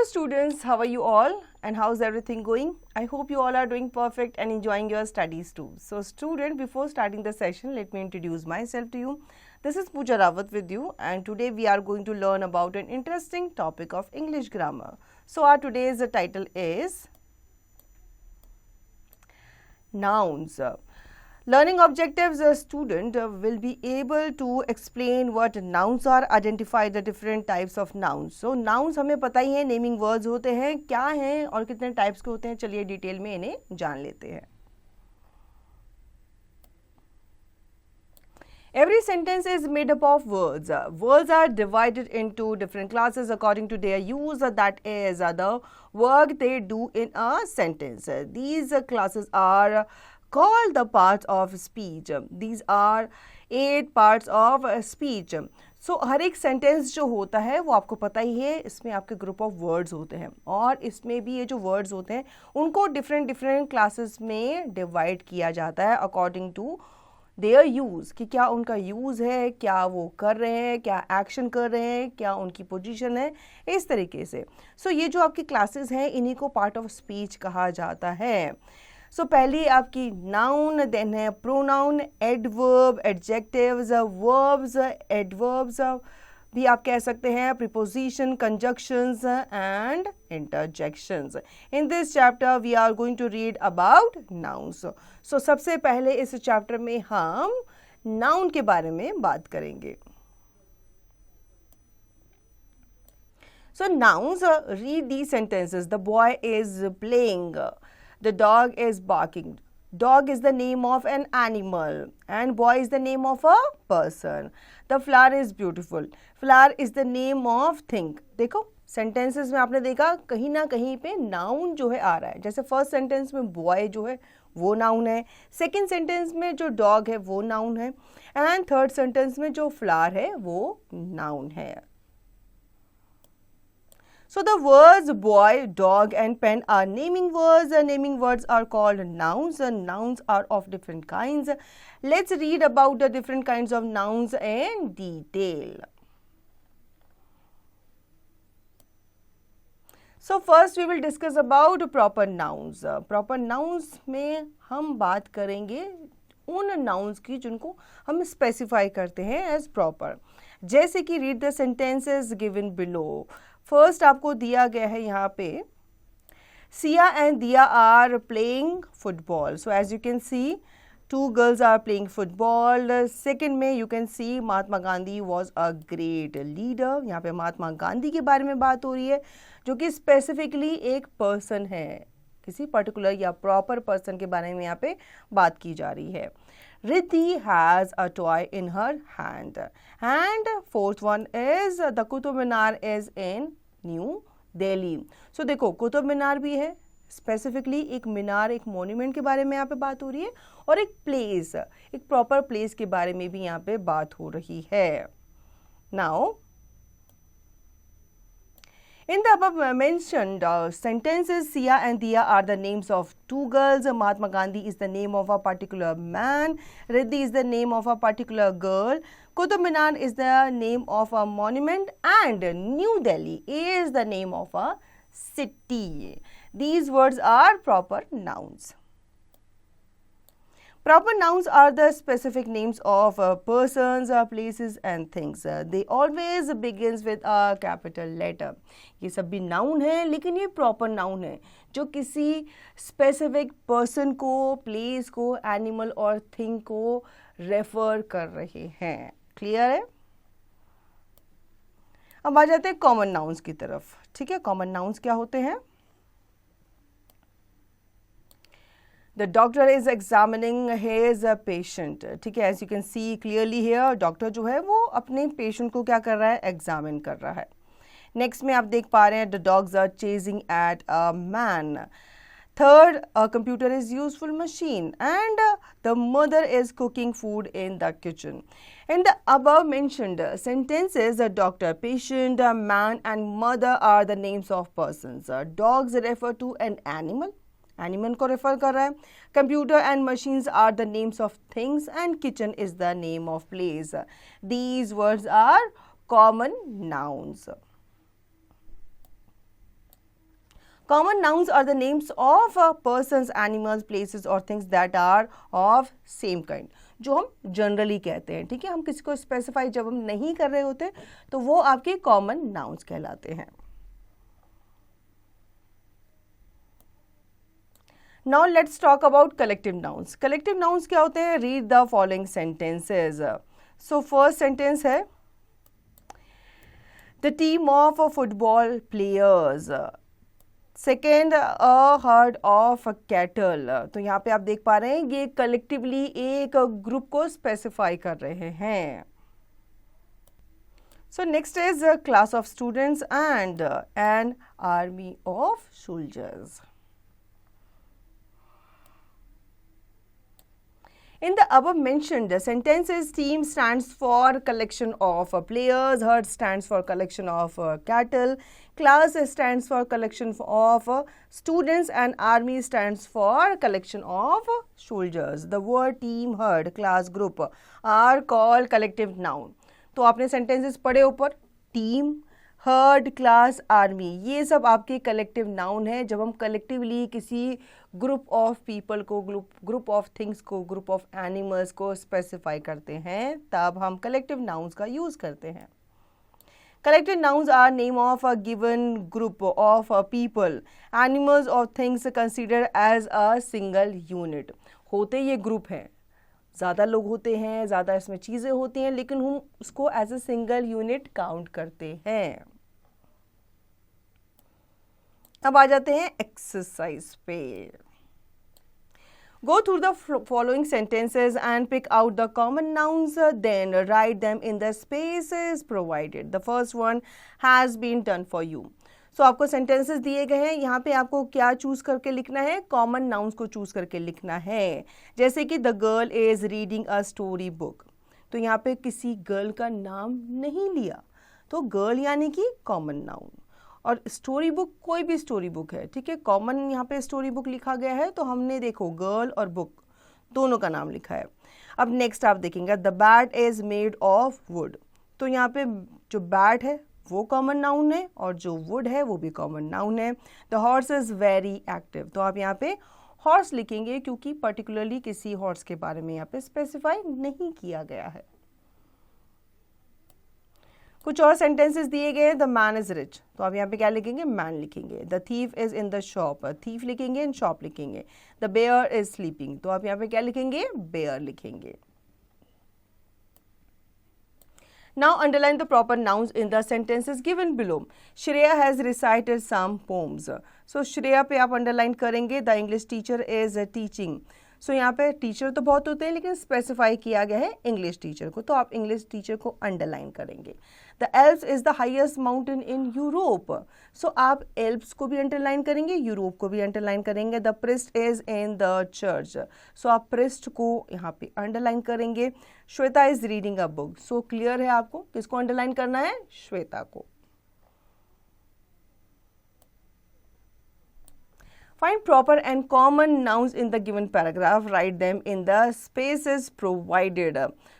students, how are you all and how's everything going? I hope you all are doing perfect and enjoying your studies too. So student, before starting the session, let me introduce myself to you. This is Pooja Rawat with you, and today we are going to learn about an interesting topic of English grammar. So our today's title is nouns. Learning objectives, a student will be able to explain what nouns are, identify the different types of nouns. So nouns हमें पता ही है, naming words होते हैं, क्या हैं और कितने types के होते हैं. चलिए डिटेल में इन्हें जान लेते हैं. Every sentence is made up of words. Words are divided into different classes according to their use, that is, the work they do in a sentence. These classes are called the parts of speech. These are 8 parts of speech. So हर एक sentence जो होता है वो आपको पता ही है, इसमें आपके ग्रुप ऑफ वर्ड्स होते हैं और इसमें भी ये जो वर्ड्स होते हैं उनको डिफरेंट क्लासेस में डिवाइड किया जाता है अकॉर्डिंग टू देयर यूज़, कि क्या उनका यूज़ है, क्या वो कर रहे हैं, क्या एक्शन कर रहे हैं, क्या उनकी पोजीशन है, इस तरीके से. सो ये जो आपकी क्लासेस हैं इन्हीं को पार्ट ऑफ स्पीच कहा जाता है. सो पहली आपकी नाउन, देन है pronoun, adverb, adjectives, verbs, adverbs भी आप कह सकते हैं, preposition, conjunctions and interjections. In this chapter we are going to read about nouns. So सबसे पहले इस चैप्टर में हम नाउन के बारे में बात करेंगे. So nouns, read these sentences. The boy is playing. The dog is barking. Dog is the name of an animal and boy is the name of a person. The flower is beautiful. Flower is the name of thing. देखो sentences में आपने देखा कहीं ना कहीं पे noun जो है आ रहा है. जैसे first sentence में boy जो है वो noun है, second sentence में जो dog है वो noun है, and third sentence में जो flower है वो noun है. So the words boy, dog and pen are naming words. Naming words are called nouns. Nouns are of different kinds. Let's read about the different kinds of nouns in detail. So first we will discuss about proper nouns. Proper nouns में हम बात करेंगे उन nouns की जिनको हम specify करते हैं as proper. जैसे कि read the sentences given below. First आपको दिया गया है यहाँ पे, Siya and Diya are playing football. So as you can see 2 girls are playing football. Second में you can see Mahatma Gandhi was a great leader. यहाँ पे महात्मा गांधी के बारे में बात हो रही है जो कि स्पेसिफिकली एक पर्सन है, किसी पर्टिकुलर या प्रॉपर पर्सन के बारे में यहाँ पे बात की जा रही है. Riddhi has a toy in her hand. And fourth one is the Qutub Minar is in New Delhi. So देखो कुतुब मीनार भी है, स्पेसिफिकली एक मीनार, एक मोन्यूमेंट के बारे में यहाँ पे बात हो रही है और एक प्लेस, एक प्रॉपर प्लेस के बारे में भी यहाँ पे बात हो रही है. Now in the above mentioned sentences, Sia and Diya are the names of 2 girls. Mahatma Gandhi is the name of a particular man. Riddhi is the name of a particular girl. Qutub Minar is the name of a monument. And New Delhi is the name of a city. These words are proper nouns. Proper nouns are the specific names of persons, places and things. They always begins with a capital letter. ये सब भी noun है लेकिन ये proper noun है जो किसी specific person को, place को, animal और thing को refer कर रहे हैं. Clear है? अब आ जाते हैं common nouns की तरफ. ठीक है, common nouns क्या होते हैं? The doctor is examining his patient. ठीक है, as you can see clearly here, doctor जो है वो अपने पेशेंट को क्या कर रहा है, एग्जामिन कर रहा है. नेक्स्ट में आप देख पा रहे हैं the dogs are chasing at a man. Third, a computer is useful machine and the mother is cooking food in the kitchen. In the above mentioned sentences, the doctor, patient, man and mother are the names of persons. Dogs refer to an animal. Animal को refer कर रहा है. Computer and machines are the names of things and kitchen is the name of place. These words are common nouns. Common nouns are the names of persons, animals, places or things that are of same kind, जो हम generally कहते हैं, ठीक है। हम किसी को specify जब हम नहीं कर रहे होते तो वो आपके कॉमन नाउन्स कहलाते हैं। Now let's talk about collective nouns. Collective nouns क्या होते हैं? Read the following sentences. So first sentence है the team of football players. Second a herd of cattle. तो यहाँ पे आप देख पा रहे हैं ये कलेक्टिवली एक ग्रुप को स्पेसिफाई कर रहे हैं। So next is class of students and an army of soldiers. In the above mentioned sentences, team stands for collection of players, herd stands for collection of cattle, class stands for collection of students and army stands for collection of soldiers. The word team, herd, class, group are called collective noun. तो आपने sentences पढ़े ऊपर, team, heard, class, army, ये सब आपके collective noun है। जब हम कलेक्टिवली किसी ग्रुप ऑफ पीपल को, ग्रुप ऑफ थिंग्स को, ग्रुप ऑफ एनिमल्स को स्पेसिफाई करते हैं तब हम कलेक्टिव नाउन्स का यूज करते हैं। Collective nouns are name of a given group of people, animals और things consider as a single unit. होते ये ग्रुप हैं, ज़्यादा लोग होते हैं, ज़्यादा इसमें चीज़ें होती हैं, लेकिन हम उसको as a single unit count करते हैं। अब आ जाते हैं एक्सरसाइज पे। Go through the following sentences and pick out the common nouns, then write them in the spaces provided. The first one has been done for you. So आपको sentences दिए गए हैं, यहाँ पे आपको क्या चूज करके लिखना है? कॉमन नाउन्स को चूज करके लिखना है। जैसे कि the girl is reading a story book, तो यहाँ पे किसी गर्ल का नाम नहीं लिया, तो गर्ल यानी कि कॉमन नाउन। और स्टोरी बुक कोई भी स्टोरी बुक है, ठीक है, कॉमन यहाँ पे स्टोरी बुक लिखा गया है, तो हमने देखो गर्ल और बुक दोनों का नाम लिखा है। अब नेक्स्ट आप देखेंगे the bat is made of would, तो यहाँ पे जो बैट है वो कॉमन नाउन है और जो वुड है वो भी कॉमन नाउन है। The horse is very active, तो आप यहाँ पे हॉर्स लिखेंगे क्योंकि पर्टिकुलरली किसी हॉर्स के बारे में यहाँ पे स्पेसिफाई नहीं किया गया है। कुछ और सेंटेंसेस दिए गए हैं। द मैन इज रिच, तो आप यहाँ पे क्या लिखेंगे? मैन लिखेंगे। The thief is in the shop, thief लिखेंगे एंड शॉप लिखेंगे। द बेयर इज स्लीपिंग, तो आप यहाँ पे क्या लिखेंगे? बेयर लिखेंगे। Now underline the proper nouns in the sentences given below. Shreya has recited some poems. So Shreya पे आप underline करेंगे। The English teacher is teaching. So यहाँ पे टीचर तो बहुत होते हैं लेकिन स्पेसिफाई किया गया है इंग्लिश टीचर को, तो आप इंग्लिश टीचर को अंडरलाइन करेंगे। The Alps is the highest mountain in Europe, so आप एल्प्स को भी अंडरलाइन करेंगे, यूरोप को भी अंडरलाइन करेंगे। The priest is in the church, so आप प्रिस्ट को यहाँ पे अंडरलाइन करेंगे। Shweta is reading a book, so clear है आपको किसको अंडरलाइन करना है? श्वेता को। Find proper and common nouns in the given paragraph. Write them in the spaces provided.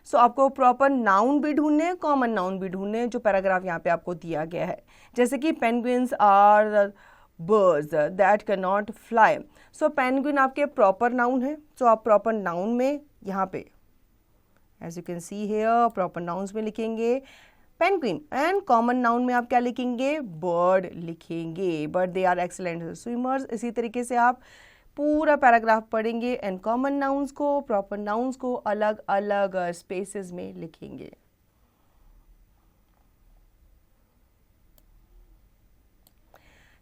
So आपको proper noun भी ढूंढने हैं, common noun भी ढूंढने हैं जो पैराग्राफ यहाँ पे आपको दिया गया है। जैसे कि penguins are birds that cannot fly. So penguin आपके proper noun है, so आप proper noun में यहाँ पे as you can see here proper nouns में लिखेंगे पेंगुइन, एंड कॉमन नाउन में आप क्या लिखेंगे? बर्ड लिखेंगे। But they are excellent swimmers. इसी तरीके से आप पूरा पैराग्राफ पढ़ेंगे एंड कॉमन नाउन्स को, प्रॉपर नाउन्स को अलग अलग स्पेसेस में लिखेंगे।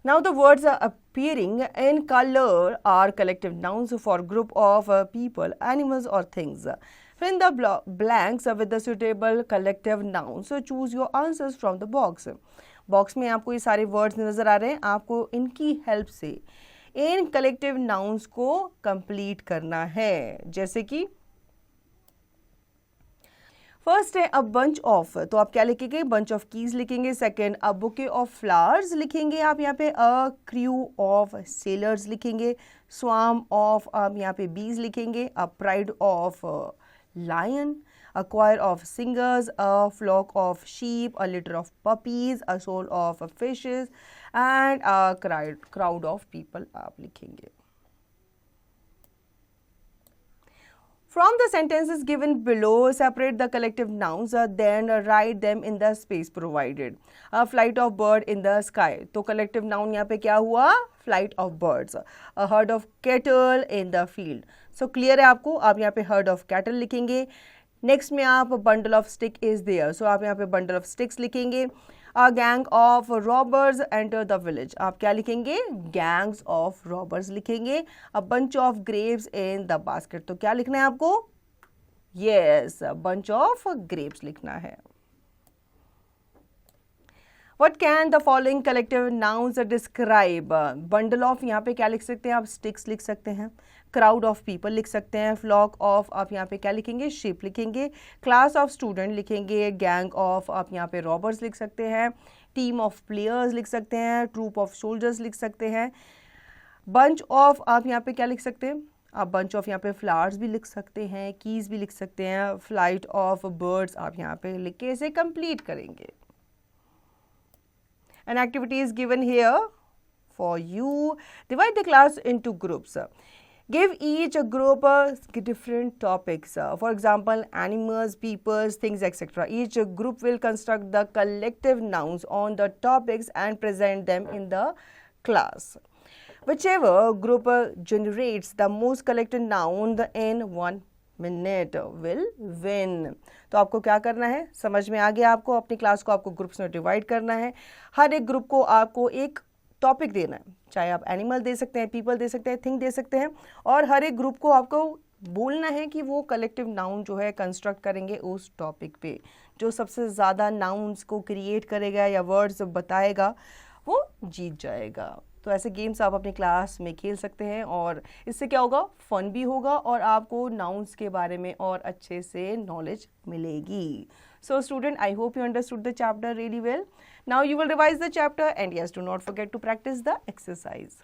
Now the words are appearing in color are collective nouns for group of people, animals or things. Fill in the blanks with the suitable collective nouns. So choose your answers from the box. Box में आपको ये सारे words नज़र आ रहे हैं, आपको इनकी help से इन कलेक्टिव नाउन्स को कंप्लीट करना है। जैसे कि फर्स्ट है अ बंच ऑफ, तो आप क्या लिखेंगे? बंच ऑफ कीज लिखेंगे। Second a bouquet of flowers लिखेंगे आप यहाँ पे। अ क्रू ऑफ सेलर्स लिखेंगे। स्वाम ऑफ आप यहाँ पे बीज लिखेंगे। A pride of lion, a choir of singers, a flock of sheep, a litter of puppies, a shoal of fishes, and a crowd of people आप लिखेंगे. From the sentences given below, separate the collective nouns, then write them in the space provided. A flight of bird in the sky. तो collective noun यहाँ पे क्या हुआ? Flight of birds. A herd of cattle in the field. So clear है आपको? आप यहाँ पे herd of cattle लिखेंगे. Next में आप bundle of stick is there. So आप यहाँ पे bundle of sticks लिखेंगे. A gang of robbers enter the village. आप क्या लिखेंगे? Gangs of robbers लिखेंगे. A bunch of grapes in the basket. तो क्या लिखना है आपको? Yes, a bunch of grapes लिखना है. What can the following collective nouns describe? Bundle of यहाँ पे क्या लिख सकते हैं आप? Sticks लिख सकते हैं. Crowd of people लिख सकते हैं. Flock of आप यहाँ पे क्या लिखेंगे? Sheep लिखेंगे. Class of student लिखेंगे. Gang of आप यहाँ पे robbers लिख सकते हैं. Team of players लिख सकते हैं. Troop of soldiers लिख सकते हैं. Bunch of आप यहाँ पे क्या लिख सकते हैं? आप bunch of यहाँ पे flowers भी लिख सकते हैं. Keys भी लिख सकते हैं. Flight of birds आप यहाँ पे लिख के इसे complete करेंगे. An activity is given here for you. Divide the class into groups. Give each group different topics. For example, animals, peoples, things, etc. Each group will construct the collective nouns on the topics and present them in the class. Whichever group generates the most collected noun in 1 minute will win. तो आपको क्या करना है? समझ में आ गया आपको? अपनी क्लास को आपको ग्रुप्स में डिवाइड करना है. हर एक ग्रुप को आपको एक टॉपिक देना है. चाहे आप एनिमल दे सकते हैं, पीपल दे सकते हैं, थिंग दे सकते हैं. और हर एक ग्रुप को आपको बोलना है कि वो कलेक्टिव नाउन जो है कंस्ट्रक्ट करेंगे उस टॉपिक पे. जो सबसे ज़्यादा नाउन्स को क्रिएट करेगा या वर्ड्स बताएगा वो जीत जाएगा. तो ऐसे गेम्स आप अपनी क्लास में खेल सकते हैं और इससे क्या होगा? फन भी होगा और आपको नाउन्स के बारे में और अच्छे से नॉलेज मिलेगी. So student, I hope you understood the chapter really well. Now you will revise the chapter and yes, do not forget to practice the exercise.